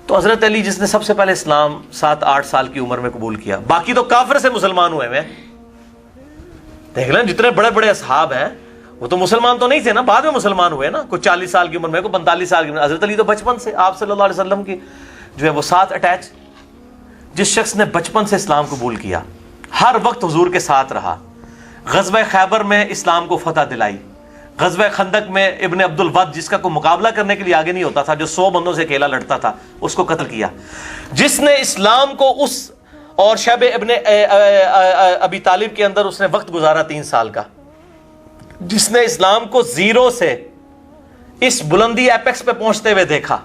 Speaker 1: تو حضرت علی جس نے سب سے پہلے اسلام 7-8 سال کی عمر میں قبول کیا، باقی تو کافر سے مسلمان ہوئے ہیں۔ دیکھ لیں جتنے بڑے بڑے اصحاب ہیں وہ تو مسلمان تو نہیں تھے نا، بعد میں مسلمان ہوئے نا، کوئی 40 سال کی عمر میں، کوئی 45 سال کی عمر۔ حضرت علی تو بچپن سے آپ صلی اللہ علیہ وسلم کی جو ہے وہ ساتھ اٹیچ۔ جس شخص نے بچپن سے اسلام قبول کیا، ہر وقت حضور کے ساتھ رہا، غزوہ خیبر میں اسلام کو فتح دلائی، غزوہ خندق میں ابن عبد الود جس کا کوئی مقابلہ کرنے کے لیے آگے نہیں ہوتا تھا، جو 100 بندوں سے اکیلا لڑتا تھا، اس کو قتل کیا، جس نے اسلام کو اس اور شیب ابن ابی طالب کے اندر اس نے وقت گزارا 3 سال کا، جس نے اسلام کو زیرو سے اس بلندی ایپیکس پہ پہنچتے ہوئے دیکھا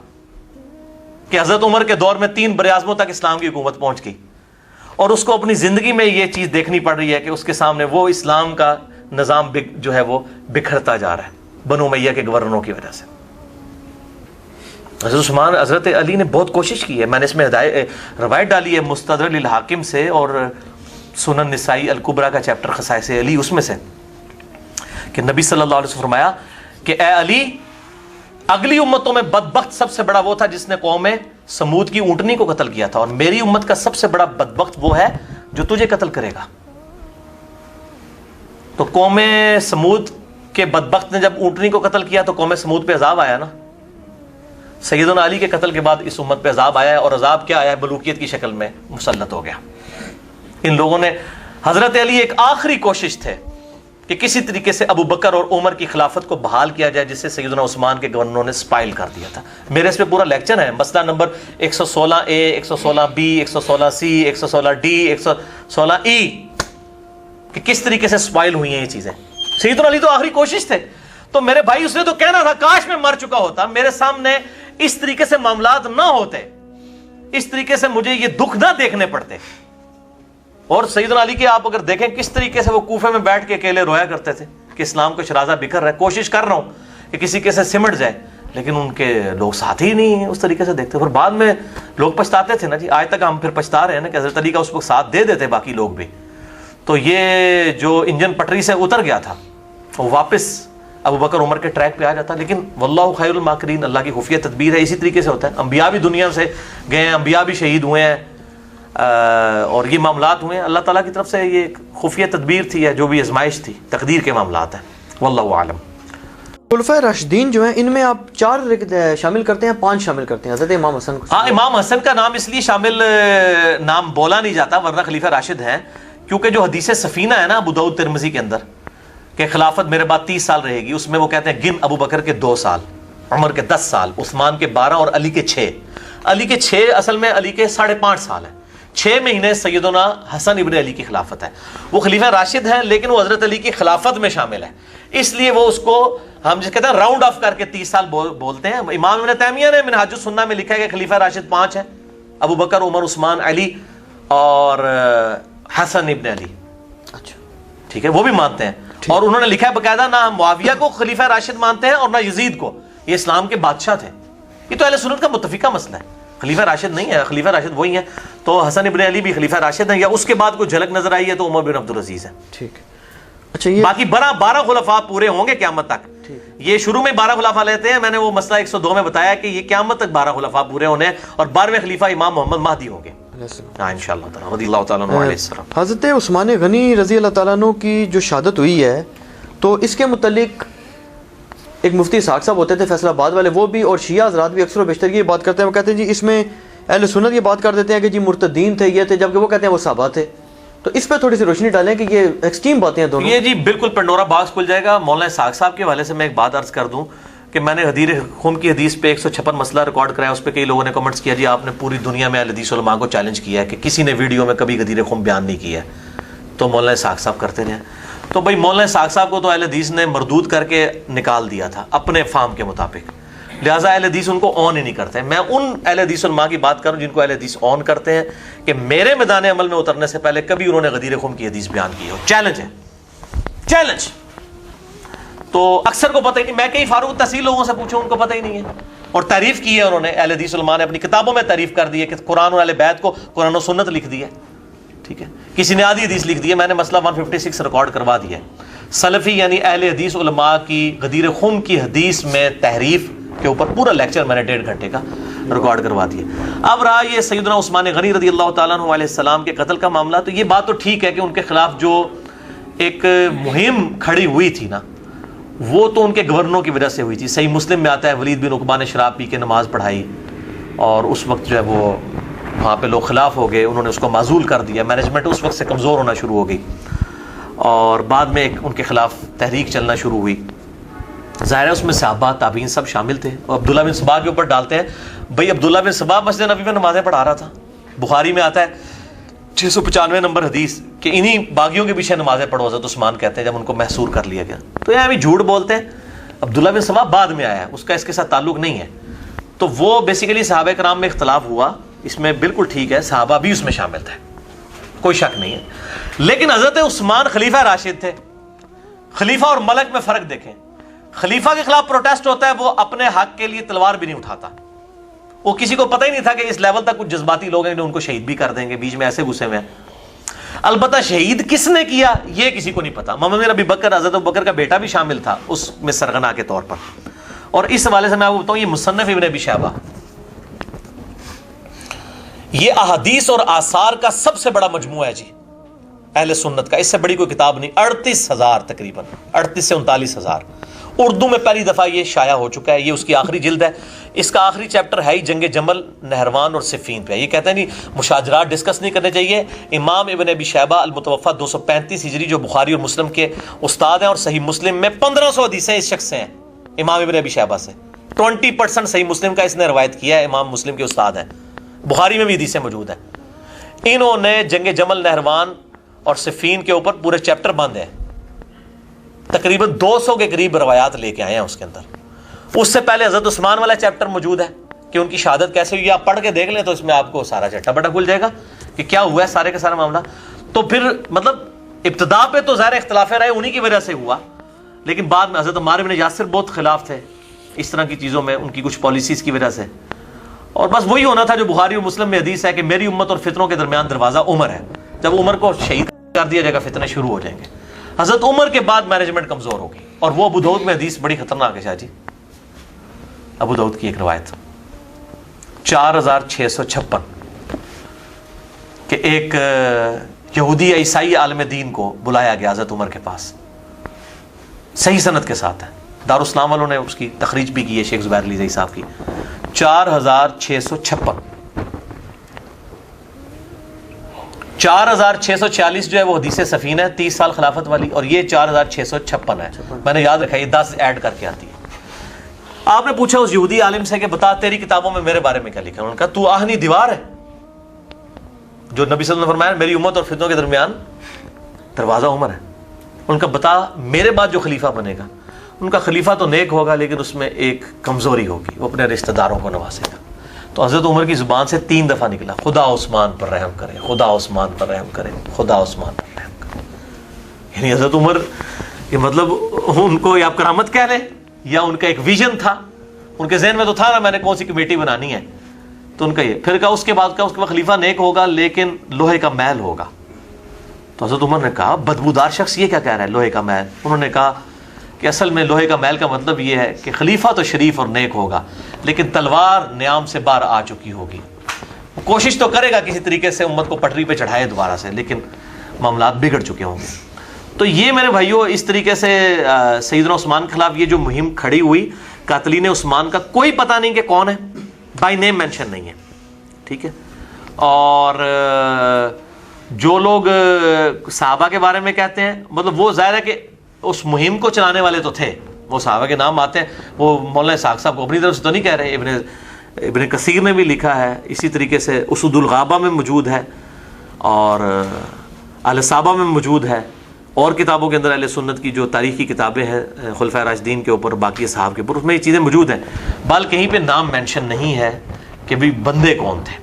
Speaker 1: کہ حضرت عمر کے دور میں 3 براعظموں تک اسلام کی حکومت پہنچ گئی، اور اس کو اپنی زندگی میں یہ چیز دیکھنی پڑ رہی ہے کہ اس کے سامنے وہ اسلام کا نظام جو ہے وہ بکھرتا جا رہا ہے بنو امیہ کے گورنروں کی وجہ سے۔ حضرت علی نے بہت کوشش کی ہے، میں نے اس میں روایت ڈالی ہے مستدرک الحاکم سے اور سنن نسائی الکبریٰ کا چیپٹر خصائص علی، اس میں سے کہ نبی صلی اللہ علیہ وسلم فرمایا کہ اے علی، اگلی امتوں میں بدبخت سب سے بڑا وہ تھا جس نے قوم سمود کی اونٹنی کو قتل کیا تھا، اور میری امت کا سب سے بڑا بدبخت وہ ہے جو تجھے قتل کرے گا۔ تو قوم سمود کے بدبخت نے جب اونٹنی کو قتل کیا تو قوم سمود پہ عذاب آیا نا، سیدنا علی کے قتل کے بعد اس امت پہ عذاب آیا ہے، اور عذاب کیا آیا ہے؟ ملوکیت کی شکل میں مسلط ہو گیا۔ ان لوگوں نے حضرت علی ایک آخری کوشش تھے کہ کسی طریقے سے ابو بکر اور عمر کی خلافت کو بحال کیا جائے، جس سے سیدنا عثمان کے گورنروں نے سپائل کر دیا تھا. میرے اس پہ پورا لیکچر ہے، مسئلہ number 116A، 116B، 116C، 116D، 116E، کہ کس طریقے سے سپائل ہوئی ہیں یہ چیزیں. سیدنا علی تو آخری کوشش تھے. تو میرے بھائی اس نے تو کہنا تھا کاش میں مر چکا ہوتا، میرے سامنے اس طریقے سے معاملات نہ ہوتے، اس طریقے سے مجھے یہ دکھ نہ دیکھنے پڑتے. اور سیدنا علی کے آپ اگر دیکھیں کس طریقے سے وہ کوفے میں بیٹھ کے اکیلے رویا کرتے تھے کہ اسلام کا شرازہ بکھر رہا ہے، کوشش کر رہا ہوں کہ کسی کے سے سمٹ جائے، لیکن ان کے لوگ ساتھ ہی نہیں اس طریقے سے دیکھتے. اور بعد میں لوگ پچھتاتے تھے نا جی، آج تک ہم پھر پچھتا رہے ہیں نا کہ حضرت علی کا اس وقت ساتھ دے دیتے باقی لوگ بھی. تو یہ جو انجن پٹری سے اتر گیا تھا وہ واپس ابو بکر عمر کے ٹریک پہ آ جاتا. لیکن واللہ خیر الماکرین، اللہ کی خفیہ تدبیر ہے. اسی طریقے سے ہوتا ہے، انبیاء بھی دنیا سے گئے ہیں، انبیاء بھی شہید ہوئے ہیں، اور یہ معاملات ہوئے ہیں. اللہ تعالیٰ کی طرف سے یہ ایک خفیہ تدبیر تھی، ہے جو بھی آزمائش تھی، تقدیر کے معاملات ہیں. واللہ عالم.
Speaker 2: خلفائے راشدین جو ہیں ان میں آپ 4 شامل کرتے ہیں، 5 شامل کرتے ہیں حضرت امام حسن کو؟
Speaker 1: ہاں، امام حسن کا نام اس لیے شامل نام بولا نہیں جاتا ورنہ خلیفہ راشد ہیں، کیونکہ جو حدیث سفینہ ہے نا ابو داؤد ترمذی کے اندر کہ خلافت میرے بعد 30 سال رہے گی، اس میں وہ کہتے ہیں گن ابو بکر کے 2 سال، عمر کے 10 سال، عثمان کے 12 اور علی کے 6. علی کے 6 اصل میں علی کے 5.5 سال ہیں. 6 مہینے سیدنا حسن ابن علی کی خلافت ہے. وہ خلیفہ راشد ہیں لیکن وہ حضرت علی کی خلافت میں شامل ہے، اس لیے وہ اس کو ہم جس کہتے ہیں راؤنڈ آف کر کے 30 سال بولتے ہیں. امام ابن تیمیہ نے منہاج السنہ میں لکھا ہے کہ خلیفہ راشد 5 ہیں، ابو بکر، عمر، عثمان، علی اور حسن ابن علی.
Speaker 2: اچھا
Speaker 1: ٹھیک ہے، وہ بھی مانتے ہیں. اور انہوں نے لکھا ہے باقاعدہ، نہ معاویہ کو خلیفہ راشد مانتے ہیں اور نہ یزید کو، یہ اسلام کے بادشاہ تھے. یہ تو اہل سنت کا متفقہ مسئلہ ہے، خلیفہ راشد نہیں ہے، خلیفہ راشد وہی ہیں. تو حسن ابن علی بھی خلیفہ راشد ہیں، یا اس کے بعد کوئی جھلک نظر آئی ہے تو عمر بن عبدالعزیز ہے.
Speaker 2: ٹھیک ہے. اچھا، یہ
Speaker 1: باقی 12 خلفاء پورے ہوں گے قیامت تک. یہ شروع میں 12 خلفاء لیتے ہیں، میں نے وہ مسئلہ 102 میں بتایا کہ یہ قیامت تک 12 خلفاء پورے ہونے ہیں، اور 12ویں خلیفہ امام محمد مہدی ہوں گے. ہاں انشاءاللہ تعالی رضی اللہ تعالیٰ عنہ علیہ السلام.
Speaker 2: حضرت عثمان غنی رضی اللہ تعالیٰ عنہ کی جو شہادت ہوئی ہے تو اس کے متعلق ایک مفتی اسحاق صاحب ہوتے تھے فیصل آباد والے، وہ بھی اور شیعہ حضرات بھی اکثر و بیشتر یہ بات کرتے ہیں. وہ کہتے ہیں جی اس میں اہل سنت یہ بات کر دیتے ہیں کہ جی مرتدین تھے، یہ تھے، جبکہ وہ کہتے ہیں وہ صحابہ تھے. تو اس پہ تھوڑی سی روشنی ڈالیں کہ یہ ایکسٹریم باتیں ہیں دونوں.
Speaker 1: یہ جی بالکل پنڈورا باکس کھل جائے گا. مولانا اسحاق صاحب کے حوالے سے میں ایک بات عرض کر دوں کہ میں نے غدیر خم کی حدیث پہ 156 مسئلہ ریکارڈ کرایا. اس پہ کئی لوگوں نے کمنٹس کیا جی آپ نے پوری دنیا میں اہل حدیث علماء کو چیلنج کیا ہے کہ کسی نے ویڈیو میں کبھی غدیر خم بیان نہیں کیا ہے. تو مولانا اسحاق صاحب کرتے رہے. تو بھائی مولانا اسحاق صاحب کو تو اہل حدیث نے مردود کر کے نکال دیا تھا اپنے فام کے مطابق، لہٰذا اہل حدیث ان کو آن ہی نہیں کرتے. میں ان اہل حدیث علماء کی بات کروں جن کو اہل حدیث آن کرتے ہیں کہ میرے میدان عمل میں اترنے سے پہلے کبھی انہوں نے غدیر خم کی حدیث بیان کی ہو. چیلنج ہے، چیلنج. تو اکثر کو پتہ ہی نہیں. میں کئی فاروق تحصیل لوگوں سے پوچھوں، ان کو پتہ ہی نہیں ہے. اور تعریف کی ہے انہوں نے، اہل حدیث علماء نے اپنی کتابوں میں تعریف کر دی ہے کہ قرآن اور اہل بیت کو قرآن و سنت لکھ دی ہے. ٹھیک ہے، کسی نے آدھی حدیث لکھ دی ہے. میں نے مسئلہ 156 ریکارڈ کروا دیا ہے. سلفی یعنی اہل حدیث علماء کی غدیر خم کی حدیث میں تحریف کے اوپر پورا لیکچر میں نے 1.5 گھنٹے کا ریکارڈ کروا دیا. اب رہا یہ سیدنا عثمان غنی رضی اللہ تعالیٰ عنہ علیہ السلام کے قتل کا معاملہ، تو یہ بات تو ٹھیک ہے کہ ان کے خلاف جو ایک مہم کھڑی ہوئی تھی نا، وہ تو ان کے گورنروں کی وجہ سے ہوئی تھی. صحیح مسلم میں آتا ہے ولید بن عقبہ نے شراب پی کے نماز پڑھائی، اور اس وقت جو ہے وہ وہاں پہ لوگ خلاف ہو گئے، انہوں نے اس کو معزول کر دیا. مینجمنٹ اس وقت سے کمزور ہونا شروع ہو گئی، اور بعد میں ایک ان کے خلاف تحریک چلنا شروع ہوئی. ظاہر ہے اس میں صحابہ تابعین سب شامل تھے. اور عبداللہ بن سبا کے اوپر ڈالتے ہیں، بھائی عبداللہ بن سبا مسجد نبی میں نمازیں پڑھا رہا تھا. بخاری میں آتا ہے 695 نمبر حدیث کہ انہی باغیوں کے پیچھے نمازیں پڑھو حضرت عثمان کہتے ہیں جب ان کو محصور کر لیا گیا. تو یہ ابھی جھوٹ بولتے ہیں. عبداللہ بن سبا بعد میں آیا ہے، اس کا اس کے ساتھ تعلق نہیں ہے. تو وہ بیسیکلی صحابہ کرام میں اختلاف ہوا، اس میں بالکل ٹھیک ہے، صحابہ بھی اس میں شامل تھے، کوئی شک نہیں ہے. لیکن حضرت عثمان خلیفہ راشد تھے. خلیفہ اور ملک میں فرق دیکھیں. خلیفہ کے خلاف پروٹیسٹ ہوتا ہے، وہ اپنے حق کے لیے تلوار بھی نہیں اٹھاتا. وہ کسی کو پتہ ہی نہیں تھا کہ اس لیول تک کچھ جذباتی لوگ ہیں جو ان کو شہید بھی کر دیں گے، بیچ میں ایسے گھسے ہوئے ہیں. البتہ شہید کس نے کیا یہ کسی کو نہیں پتا. محمد بن ابی بکر، حضرت ابو بکر کا بیٹا بھی شامل تھا اس میں سرغنا کے طور پر. اور اس حوالے سے میں آپ کو بتاؤں، یہ مصنف ابن ابی شیبہ یہ احادیث اور آثار کا سب سے بڑا مجموعہ ہے جی اہل سنت کا. اس سے بڑی کوئی کتاب نہیں. 38,000 تقریباً 38 سے 39,000 اردو میں پہلی دفعہ یہ شائع ہو چکا ہے. یہ اس کی آخری جلد ہے. اس کا آخری چیپٹر ہے ہی جنگ جمل، نہروان اور صفین پہ. یہ کہتے ہیں نہیں مشاجرات ڈسکس نہیں کرنے چاہیے. امام ابن ابی شیبہ المتوفیٰ 235 ہجری جو بخاری اور مسلم کے استاد ہیں، اور صحیح مسلم میں 1500 حدیثیں اس شخص سے ہیں امام ابن ابی شیبہ سے. 20% صحیح مسلم کا اس نے روایت کیا ہے، امام مسلم کے استاد ہیں. بخاری میں بھی حدیثیں موجود ہیں. انہوں نے جنگ جمل، نہروان اور صفین کے اوپر پورے چیپٹر باندھے ہیں. تقریباً 200 کے قریب روایات لے کے آئے ہیں اس کے اندر. اس سے پہلے حضرت عثمان والا چیپٹر موجود ہے کہ ان کی شہادت کیسے ہوئی. آپ پڑھ کے دیکھ لیں تو اس میں آپ کو سارا چٹا بٹا کھل جائے گا کہ کیا ہوا ہے سارے کا سارا معاملہ. تو پھر مطلب ابتدا پہ تو ظاہر اختلاف رائے انہی کی وجہ سے ہوا، لیکن بعد میں حضرت عمار بن یاسر بہت خلاف تھے اس طرح کی چیزوں میں، ان کی کچھ پالیسیز کی وجہ سے. اور بس وہی ہونا تھا جو بخاری اور مسلم میں حدیث ہے کہ میری امت اور فتنوں کے درمیان دروازہ عمر ہے. جب عمر کو شہید کر دیا جائے گا فتنے شروع ہو جائیں گے. حضرت عمر کے بعد مینجمنٹ کمزور ہوگی. اور وہ ابو داؤد میں حدیث بڑی خطرناک ہے شاہ جی. ابو داؤد کی ایک روایت 4656 کہ ایک یہودی عیسائی عالم دین کو بلایا گیا حضرت عمر کے پاس، صحیح سند کے ساتھ ہے. دارالاسلام والوں نے اس کی تخریج بھی کی ہے شیخ زبیر علی زئی صاحب کی. 4656 4646 جو ہے وہ حدیث سفینہ ہے 30 سال خلافت والی، اور یہ 4656 ہے. میں نے یاد رکھا یہ 10 ایڈ کر کے آتی ہے. آپ نے پوچھا اس یہودی عالم سے کہ بتا تیری کتابوں میں میرے بارے میں کیا لکھا ہے. انہوں نے کہا تو آہنی دیوار ہے جو نبی صلی اللہ علیہ وسلم نے فرمایا میری امت اور فتنوں کے درمیان دروازہ عمر ہے. ان کا بتا میرے بعد جو خلیفہ بنے گا، ان کا خلیفہ تو نیک ہوگا لیکن اس میں ایک کمزوری ہوگی، وہ اپنے رشتہ داروں کو نوازے گا. تو حضرت عمر کی زبان سے 3 دفعہ نکلا خدا عثمان پر رحم کرے، خدا عثمان پر رحم کرے، خدا عثمان پر رحم کرے. یعنی حضرت عمر یہ مطلب ان کو یا آپ کرامت کہہ لیں یا ان کا ایک ویژن تھا، ان کے ذہن میں تو تھا نا میں نے کون سی کمیٹی بنانی ہے. تو ان کا یہ پھر کہا اس کے بعد خلیفہ نیک ہوگا لیکن لوہے کا محل ہوگا. تو حضرت عمر نے کہا بدبودار شخص یہ کیا کہہ رہا ہے لوہے کا محل. انہوں نے کہا کہ اصل میں لوہے کا محل کا مطلب یہ ہے کہ خلیفہ تو شریف اور نیک ہوگا لیکن تلوار نیام سے باہر آ چکی ہوگی. وہ کوشش تو کرے گا کسی طریقے سے امت کو پٹری پہ چڑھائے دوبارہ سے، لیکن معاملات بگڑ چکے ہوں گے. تو یہ میرے بھائیوں اس طریقے سے سیدنا عثمان کے خلاف یہ جو مہم کھڑی ہوئی، قاتلین عثمان کا کوئی پتہ نہیں کہ کون ہے، بائی نیم مینشن نہیں ہے. ٹھیک ہے. اور جو لوگ صحابہ کے بارے میں کہتے ہیں مطلب وہ ظاہر ہے کہ اس مہم کو چلانے والے تو تھے، وہ صحابہ کے نام آتے ہیں. وہ مولانا اسحاق صاحب کو اپنی طرف سے تو نہیں کہہ رہے، ابن کثیر نے بھی لکھا ہے، اسی طریقے سے اسود الغابہ میں موجود ہے اور اہل صحابہ میں موجود ہے، اور کتابوں کے اندر اہل سنت کی جو تاریخی کتابیں ہیں خلفائے راشدین کے اوپر، باقی اصحاب کے اوپر، اس میں یہ چیزیں موجود ہیں. بال کہیں پہ نام مینشن نہیں ہے کہ بھی بندے کون تھے.